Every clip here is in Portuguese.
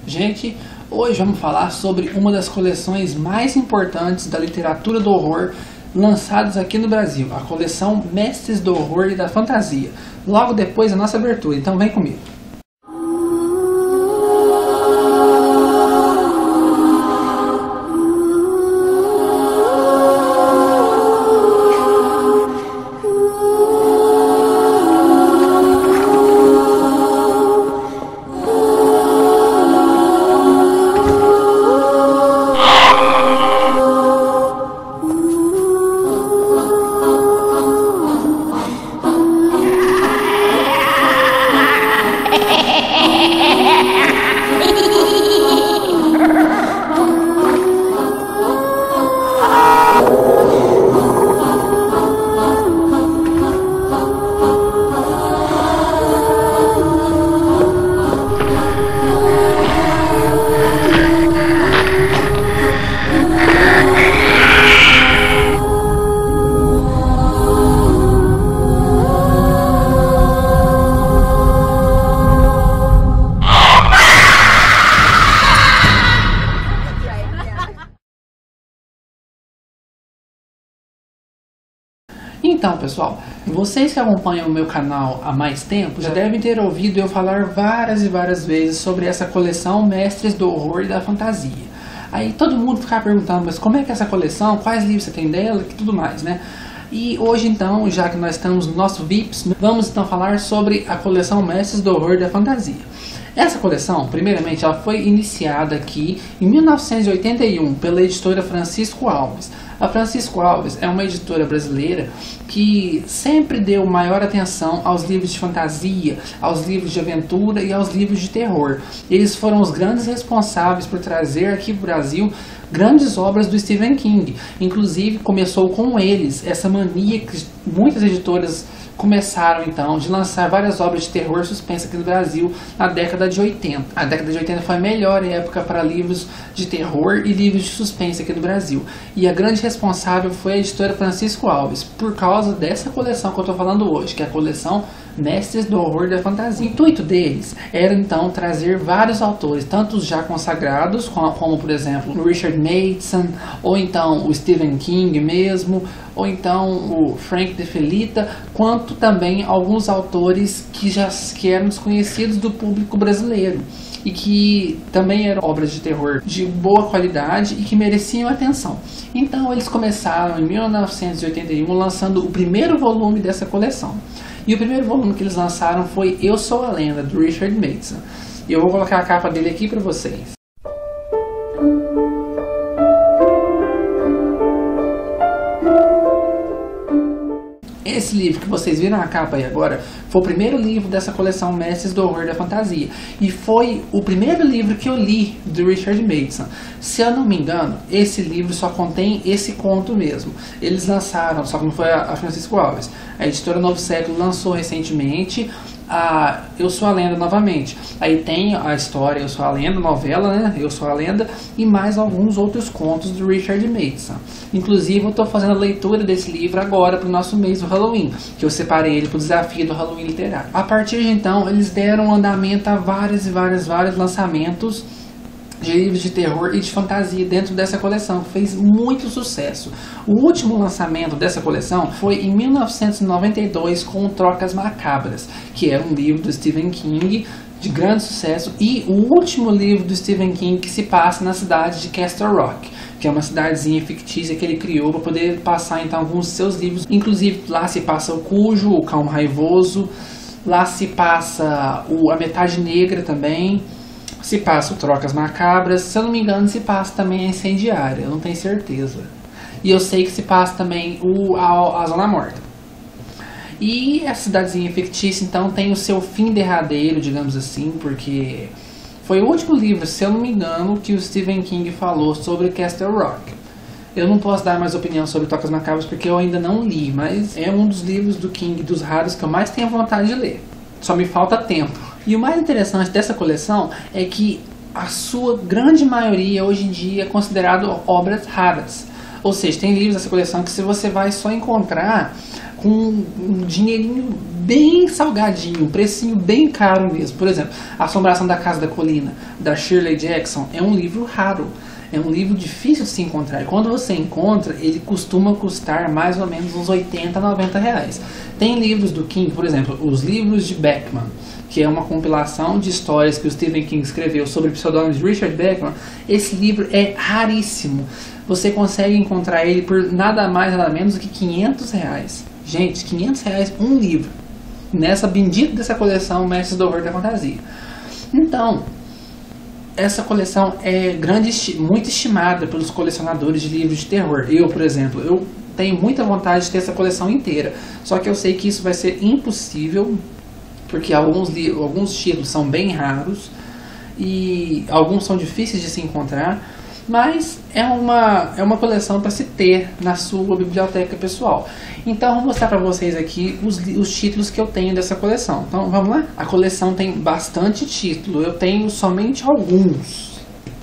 Gente, hoje vamos falar sobre uma das coleções mais importantes da literatura do horror lançadas aqui no Brasil, a coleção Mestres do Horror e da Fantasia, logo depois da nossa abertura, então vem comigo. Então, pessoal, vocês que acompanham o meu canal há mais tempo já devem ter ouvido eu falar várias e várias vezes sobre essa coleção Mestres do Horror e da Fantasia. Aí todo mundo fica perguntando, mas como é que é essa coleção? Quais livros você tem dela? E tudo mais, né? E hoje então, já que nós estamos no nosso VIPs, vamos então falar sobre a coleção Mestres do Horror e da Fantasia. Essa coleção, primeiramente, ela foi iniciada aqui em 1981 pela editora Francisco Alves. A Francisco Alves é uma editora brasileira que sempre deu maior atenção aos livros de fantasia, aos livros de aventura e aos livros de terror. Eles foram os grandes responsáveis por trazer aqui para o Brasil grandes obras do Stephen King. Inclusive, começou com eles essa mania que muitas editoras começaram então de lançar várias obras de terror e suspense aqui no Brasil na década de 80. A década de 80 foi a melhor época para livros de terror e livros de suspense aqui no Brasil. E a grande responsável foi a editora Francisco Alves, por causa dessa coleção que eu estou falando hoje, que é a coleção Mestres do Horror e da Fantasia. O intuito deles era então trazer vários autores, tanto os já consagrados, como por exemplo o Richard Matheson, ou então o Stephen King mesmo, ou então o Frank De Felitta, quanto também alguns autores que eram desconhecidos do público brasileiro e que também eram obras de terror de boa qualidade e que mereciam atenção. Então eles começaram em 1981 lançando o primeiro volume dessa coleção. E o primeiro volume que eles lançaram foi Eu Sou a Lenda, do Richard Matheson. E eu vou colocar a capa dele aqui para vocês. Esse livro que vocês viram a capa aí agora foi o primeiro livro dessa coleção Mestres do Horror e da Fantasia. E foi o primeiro livro que eu li do Richard Matheson. Se eu não me engano, esse livro só contém esse conto mesmo. Eles lançaram, só que não foi a Francisco Alves. A editora Novo Século lançou recentemente a Eu Sou a Lenda novamente. Aí tem a história Eu Sou a Lenda, novela, né? Eu Sou a Lenda, e mais alguns outros contos do Richard Matheson. Inclusive eu estou fazendo a leitura desse livro agora para o nosso mês do Halloween, que eu separei ele para o desafio do Halloween literário. A partir de então eles deram andamento a vários lançamentos de livros de terror e de fantasia dentro dessa coleção, que fez muito sucesso. O último lançamento dessa coleção foi em 1992 com Trocas Macabras, que era um livro do Stephen King de grande sucesso, e o último livro do Stephen King que se passa na cidade de Castle Rock, que é uma cidadezinha fictícia que ele criou para poder passar então alguns de seus livros. Inclusive lá se passa o Cujo, o Cão Raivoso, lá se passa a Metade Negra também, se passa o Trocas Macabras, se eu não me engano se passa também a Incendiária, eu não tenho certeza. E eu sei que se passa também a Zona Morta. E a cidadezinha fictícia então tem o seu fim derradeiro, digamos assim, porque foi o último livro, se eu não me engano, que o Stephen King falou sobre Castle Rock. Eu não posso dar mais opinião sobre Trocas Macabras porque eu ainda não li, mas é um dos livros do King, dos raros, que eu mais tenho vontade de ler. Só me falta tempo. E o mais interessante dessa coleção é que a sua grande maioria hoje em dia é considerado obras raras. Ou seja, tem livros dessa coleção que se você vai só encontrar com um dinheirinho bem salgadinho, um precinho bem caro mesmo. Por exemplo, Assombração da Casa da Colina, da Shirley Jackson, é um livro raro. É um livro difícil de se encontrar. E quando você encontra, ele costuma custar mais ou menos uns 80, 90 reais. Tem livros do King, por exemplo, os livros de Beckman, que é uma compilação de histórias que o Stephen King escreveu sobre o pseudônimo de Richard Beckman. Esse livro é raríssimo. Você consegue encontrar ele por nada mais, nada menos do que 500 reais. Gente, 500 reais um livro. Nessa bendita dessa coleção Mestres do Horror da Fantasia. Então, essa coleção é muito estimada pelos colecionadores de livros de terror. Eu, por exemplo, eu tenho muita vontade de ter essa coleção inteira. Só que eu sei que isso vai ser impossível, porque alguns títulos são bem raros e alguns são difíceis de se encontrar, mas é uma coleção para se ter na sua biblioteca pessoal. Então, vou mostrar para vocês aqui os títulos que eu tenho dessa coleção. Então, vamos lá? A coleção tem bastante título, eu tenho somente alguns.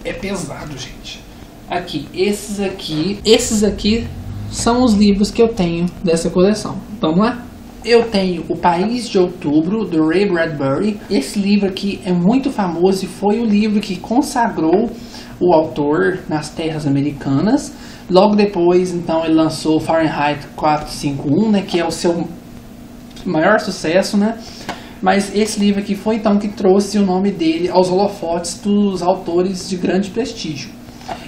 É pesado, gente. Aqui, esses aqui são os livros que eu tenho dessa coleção. Vamos lá? Eu tenho O País de Outubro, do Ray Bradbury. Esse livro aqui é muito famoso e foi o livro que consagrou o autor nas terras americanas. Logo depois, então, ele lançou Fahrenheit 451, né, que é o seu maior sucesso, né? Mas esse livro aqui foi então que trouxe o nome dele aos holofotes dos autores de grande prestígio.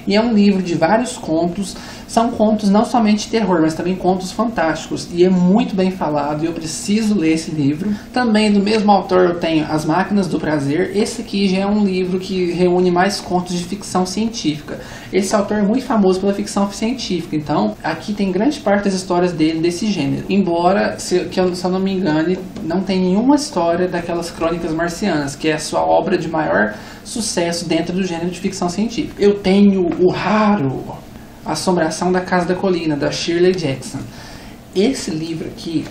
E é um livro de vários contos. São contos não somente de terror, mas também contos fantásticos. E é muito bem falado e eu preciso ler esse livro. Também do mesmo autor eu tenho As Máquinas do Prazer. Esse aqui já é um livro que reúne mais contos de ficção científica. Esse autor é muito famoso pela ficção científica. Então, aqui tem grande parte das histórias dele desse gênero. Embora, se eu não me engane, não tem nenhuma história daquelas Crônicas Marcianas, que é a sua obra de maior sucesso dentro do gênero de ficção científica. Eu tenho o raro Assombração da Casa da Colina, da Shirley Jackson. Esse livro aqui,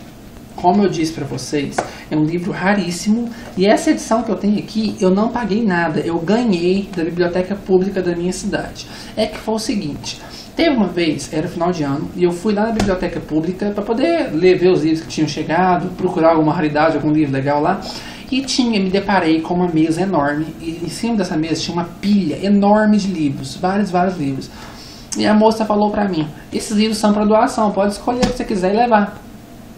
como eu disse para vocês, é um livro raríssimo. E essa edição que eu tenho aqui, eu não paguei nada. Eu ganhei da biblioteca pública da minha cidade. É que foi o seguinte: teve uma vez, era final de ano, e eu fui lá na biblioteca pública para poder ver os livros que tinham chegado, procurar alguma raridade, algum livro legal lá. E me deparei com uma mesa enorme. E em cima dessa mesa tinha uma pilha enorme de livros, vários livros. E a moça falou pra mim: esses livros são para doação, pode escolher o que você quiser e levar.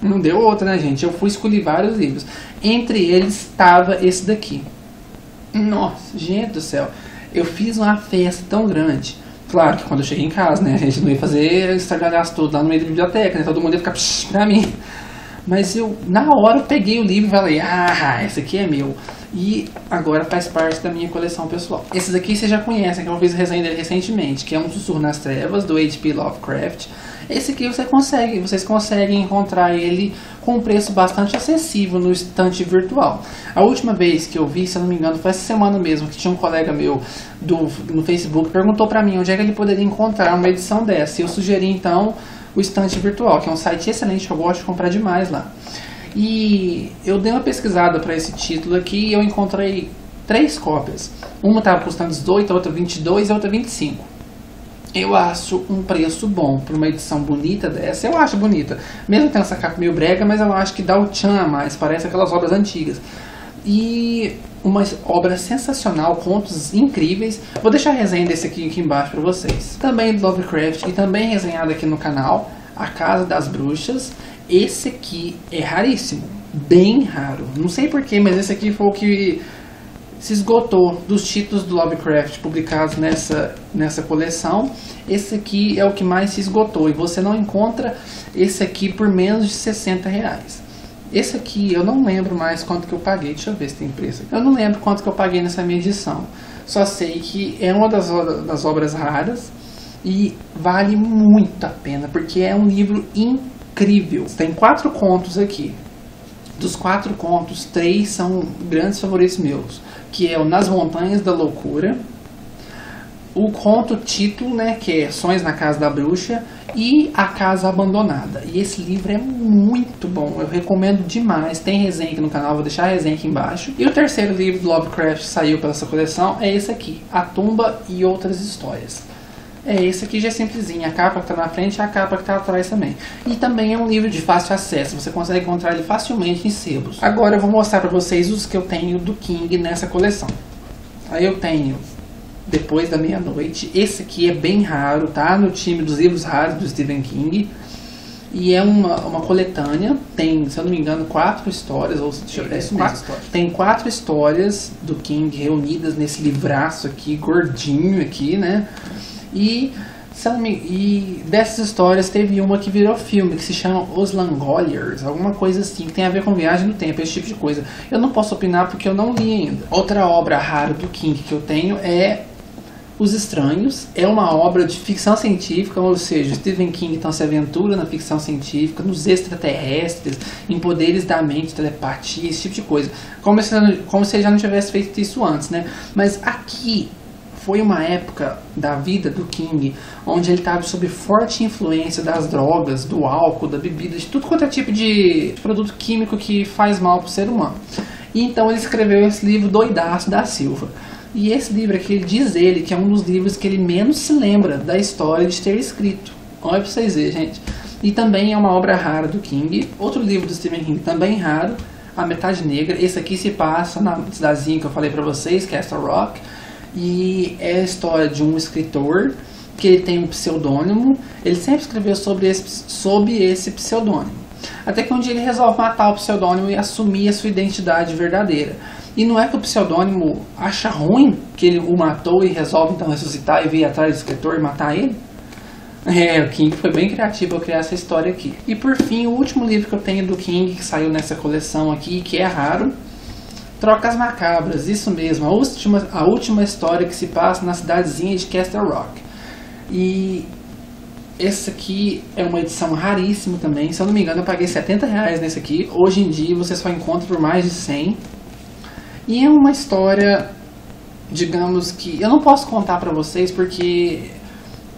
Não deu outra, né, gente? Eu fui escolher vários livros. Entre eles estava esse daqui. Nossa, gente do céu. Eu fiz uma festa tão grande. Claro que quando eu cheguei em casa, né, a gente não ia fazer estardalhaço tudo lá no meio da biblioteca, né? Todo mundo ia ficar pra mim. Mas eu, na hora, eu peguei o livro e falei: ah, esse aqui é meu. E agora faz parte da minha coleção pessoal. Esses aqui vocês já conhecem, que eu fiz resenha dele recentemente, que é Um Sussurro nas Trevas, do H.P. Lovecraft. Esse aqui vocês conseguem encontrar ele com um preço bastante acessível no estante virtual. A última vez que eu vi, se eu não me engano, foi essa semana mesmo, que tinha um colega meu no Facebook, perguntou pra mim onde é que ele poderia encontrar uma edição dessa. E eu sugeri então o estante virtual, que é um site excelente que eu gosto de comprar demais lá. E eu dei uma pesquisada para esse título aqui e eu encontrei 3 cópias. Uma estava custando 18, a outra 22 e a outra 25. Eu acho um preço bom para uma edição bonita dessa. Eu acho bonita. Mesmo tendo essa capa meio brega, mas eu acho que dá o tchan a mais. Parece aquelas obras antigas. E uma obra sensacional, contos incríveis. Vou deixar a resenha desse aqui embaixo para vocês. Também do Lovecraft e também resenhado aqui no canal, A Casa das Bruxas. Esse aqui é raríssimo, bem raro. Não sei porquê, mas esse aqui foi o que se esgotou dos títulos do Lovecraft publicados nessa coleção. Esse aqui é o que mais se esgotou e você não encontra esse aqui por menos de 60 reais. Esse aqui eu não lembro mais quanto que eu paguei. Deixa eu ver se tem preço aqui. Eu não lembro quanto que eu paguei nessa minha edição. Só sei que é uma das obras raras e vale muito a pena, porque é um livro incrível. Tem 4 contos aqui. Dos 4 contos, 3 são grandes favoritos meus, que é o Nas Montanhas da Loucura, o conto título, né, que é Sonhos na Casa da Bruxa, e A Casa Abandonada. E esse livro é muito bom, eu recomendo demais. Tem resenha aqui no canal, vou deixar a resenha aqui embaixo. E o terceiro livro do Lovecraft que saiu pela essa coleção é esse aqui, A Tumba e Outras Histórias. Esse aqui já é simplesinho, a capa que tá na frente e a capa que tá atrás também. E também é um livro de fácil acesso, você consegue encontrar ele facilmente em sebos. Agora eu vou mostrar pra vocês os que eu tenho do King nessa coleção. Aí eu tenho Depois da Meia-Noite, esse aqui é bem raro, tá? No time dos livros raros do Stephen King. E é uma coletânea, tem, se eu não me engano, 4 histórias, ou deixa eu ver, tem 4 histórias do King reunidas nesse livraço aqui, gordinho aqui, né? E dessas histórias teve uma que virou filme, que se chama Os Langoliers, alguma coisa assim, que tem a ver com viagem no tempo, esse tipo de coisa. Eu não posso opinar porque eu não li ainda. Outra obra rara do King que eu tenho é Os Estranhos. É uma obra de ficção científica, ou seja, Stephen King então se aventura na ficção científica, nos extraterrestres, em poderes da mente, telepatia, esse tipo de coisa. Como se ele já não tivesse feito isso antes, né? Mas aqui foi uma época da vida do King onde ele estava sob forte influência das drogas, do álcool, da bebida, de tudo quanto é tipo de produto químico que faz mal para o ser humano. E então ele escreveu esse livro Doidaço da Silva. E esse livro aqui, ele que é um dos livros que ele menos se lembra da história de ter escrito. Olha pra vocês verem, gente. E também é uma obra rara do King. Outro livro do Stephen King também raro, A Metade Negra. Esse aqui se passa na cidadezinha que eu falei pra vocês, Castle Rock. E é a história de um escritor que ele tem um pseudônimo. Ele sempre escreveu sob esse pseudônimo. Até que um dia ele resolve matar o pseudônimo e assumir a sua identidade verdadeira. E não é que o pseudônimo acha ruim que ele o matou e resolve então ressuscitar e vir atrás do escritor e matar ele? O King foi bem criativo ao criar essa história aqui. E por fim, o último livro que eu tenho do King, que saiu nessa coleção aqui, que é raro, Trocas Macabras, isso mesmo, a última história que se passa na cidadezinha de Castle Rock. E esse aqui é uma edição raríssima também, se eu não me engano eu paguei R$70 nesse aqui. Hoje em dia você só encontra por mais de 100. E é uma história, digamos que eu não posso contar pra vocês porque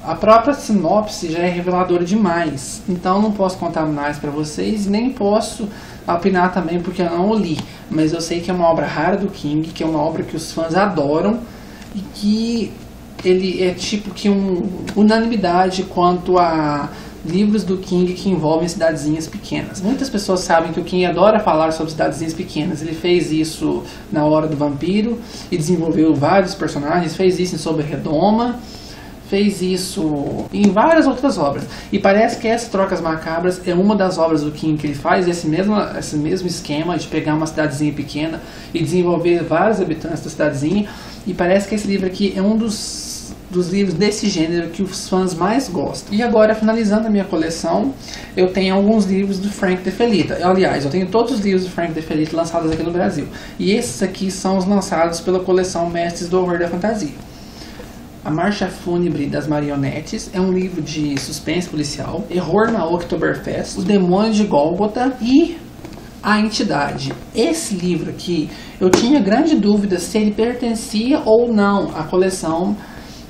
a própria sinopse já é reveladora demais. Então não posso contar mais pra vocês, nem posso opinar também porque eu não o li. Mas eu sei que é uma obra rara do King, que é uma obra que os fãs adoram e que ele é tipo que unanimidade quanto a livros do King que envolvem cidadezinhas pequenas. Muitas pessoas sabem que o King adora falar sobre cidadezinhas pequenas. Ele fez isso na Hora do Vampiro e desenvolveu vários personagens. Fez isso em Sob a Redoma. Fez isso em várias outras obras. E parece que essa Trocas Macabras é uma das obras do King que ele faz esse mesmo esquema de pegar uma cidadezinha pequena e desenvolver vários habitantes da cidadezinha. E parece que esse livro aqui é um dos livros desse gênero que os fãs mais gostam. E agora, finalizando a minha coleção, eu tenho alguns livros do Frank De Felitta. Aliás, eu tenho todos os livros do Frank De Felitta lançados aqui no Brasil. E esses aqui são os lançados pela coleção Mestres do Horror da Fantasia. A Marcha Fúnebre das Marionetes é um livro de suspense policial. Error na Oktoberfest, Os Demônios de Gólgota e A Entidade. Esse livro aqui, eu tinha grande dúvida se ele pertencia ou não à coleção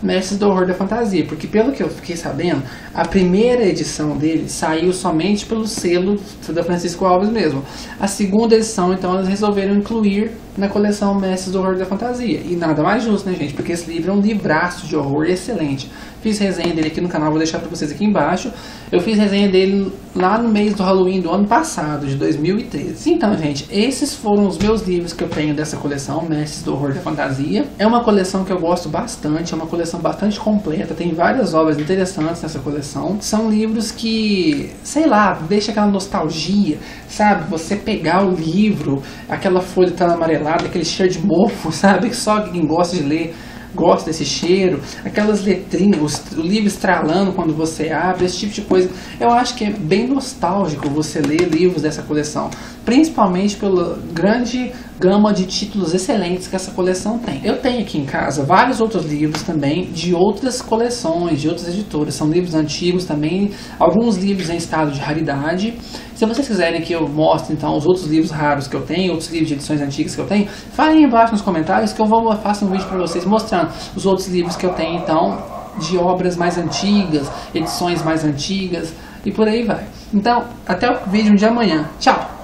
Mestres do Horror da Fantasia, porque pelo que eu fiquei sabendo, a primeira edição dele saiu somente pelo selo da Francisco Alves mesmo. A segunda edição, então, eles resolveram incluir na coleção Mestres do Horror da Fantasia. E nada mais justo, né, gente? Porque esse livro é um livraço de horror excelente. Fiz resenha dele aqui no canal, vou deixar pra vocês aqui embaixo. Eu fiz resenha dele lá no mês do Halloween do ano passado, de 2013. Então, gente, esses foram os meus livros que eu tenho dessa coleção, Mestres do Horror da Fantasia. É uma coleção que eu gosto bastante, é uma coleção bastante completa, tem várias obras interessantes nessa coleção. São livros que, sei lá, deixa aquela nostalgia, sabe? Você pegar o livro, aquela folha tão amarelada, aquele cheiro de mofo, sabe? Que só quem gosta de ler gosta desse cheiro, aquelas letrinhas, o livro estralando quando você abre, esse tipo de coisa. Eu acho que é bem nostálgico você ler livros dessa coleção, principalmente pela grande gama de títulos excelentes que essa coleção tem. Eu tenho aqui em casa vários outros livros também de outras coleções, de outras editoras. São livros antigos também, alguns livros em estado de raridade. Se vocês quiserem que eu mostre então os outros livros raros que eu tenho, outros livros de edições antigas que eu tenho, falem aí embaixo nos comentários que eu faço um vídeo para vocês mostrando os outros livros que eu tenho então de obras mais antigas, edições mais antigas e por aí vai. Então, até o vídeo de amanhã. Tchau!